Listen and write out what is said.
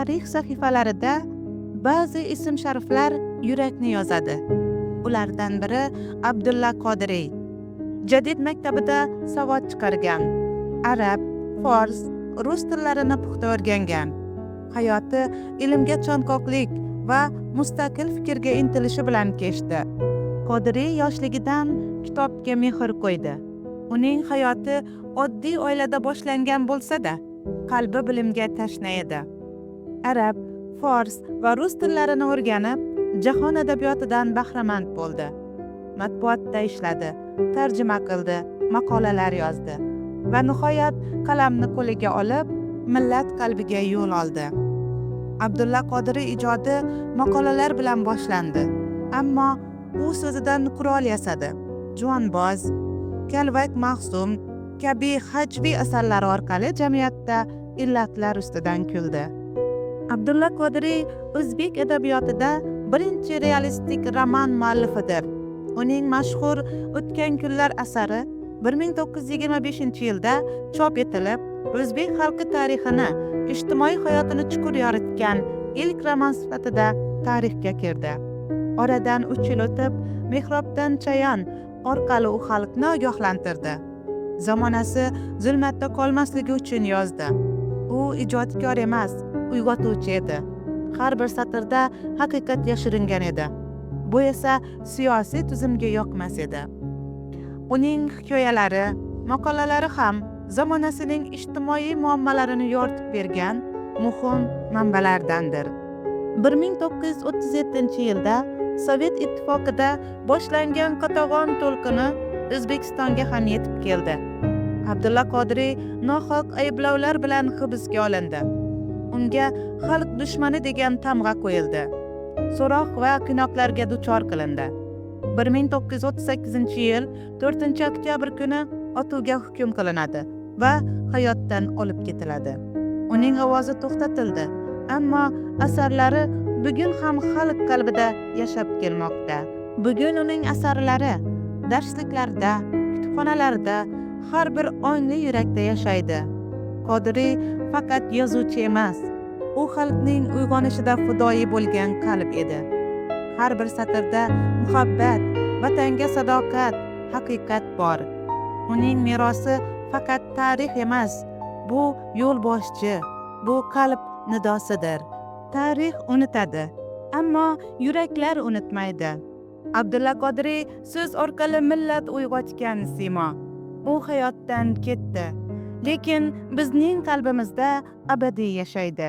Tarix sahifalarida ba'zi ism-shariflar yurakni yozadi. Ulardan biri Abdulla Qodiriy. Jadid maktabida savod chiqargan. Arab, fors, rus tillarini puxta o'rgangan. Hayoti ilmga chanqoqlik va mustaqil fikrga intilishi bilan kechdi. Qodiriy yoshligidan kitobga mehr qo'ydi. Uning hayoti oddiy oilada boshlangan bo'lsa-da, qalbi bilimga tashna edi. Arab, fors va rus tillarini o'rganib, jahon adabiyotidan bahramand bo'ldi. Matbuotda ishladi, tarjima qildi, maqolalar yozdi va nihoyat qalamni qo'liga olib, millat qalbiga yo'l oldi. Abdulla Qodiriy ijodi maqolalar bilan boshlandi, ammo u so'zidan qurol yasadi. Juvonboz, Kalvak Mahsum kabi hajviy asarlari orqali jamiyatda illatlar ustidan kuldi. Abdulla Qodiriy o'zbek adabiyotida birinchi realistik roman muallifidir. Uning mashhur O'tgan kunlar asari 1925-yilda chop etilib, o'zbek xalqi tarixini, ijtimoiy hayotini chuqur yoritgan ilk roman sifatida tarixga kirdi. Oradan 3 yil o'tib, Mehrobdan chayon orqali u xalqni ogohlantirdi. Zamonasi zulmatda qolmasligi uchun yozdi. U ijodkor emas, uyg'otuvchi edi. Har bir satrda haqiqat yashiringan edi. Bu esa siyosiy tuzumga yoqmas edi. Uning hikoyalari, maqolalari ham zamonasining ijtimoiy muammolarini yoritib bergan muhim manbalardandir. 1937-yilda Sovet ittifoqida boshlangan qatag'on to'lqini O'zbekistonga ham yetib keldi. Abdulla Qodiriy nohaq ayblovlar bilan hibsga olindi. Unga xalq dushmani degan tamg'a qo'yildi. So'roq va qiynoqlarga duchor qilindi. 1938-yil 4-oktyabr kuni otuvga hukm qilinadi va hayotdan olib ketiladi. Uning ovozi to'xtatildi, ammo asarlari bugun ham xalq qalbida yashab kelmoqda. Bugun uning asarlari darsliklarda, kutubxonalarda, har bir ongli yurakda yashaydi. Qodiriy faqat yozuvchi emas, u xalqning uyg'onishida fidoyi bo'lgan qalb edi. Har bir satrda muhabbat, vatanga sadoqat, haqiqat bor. Uning merosi faqat tarix emas, bu yo'lboshchi, bu qalb nidosidir. Tarix unutadi, ammo yuraklar unutmaydi. Abdulla Qodiriy so'z orqali millat uyg'otgan simo. U hayotdan ketdi, lekin bizning qalbimizda abadiy yashaydi.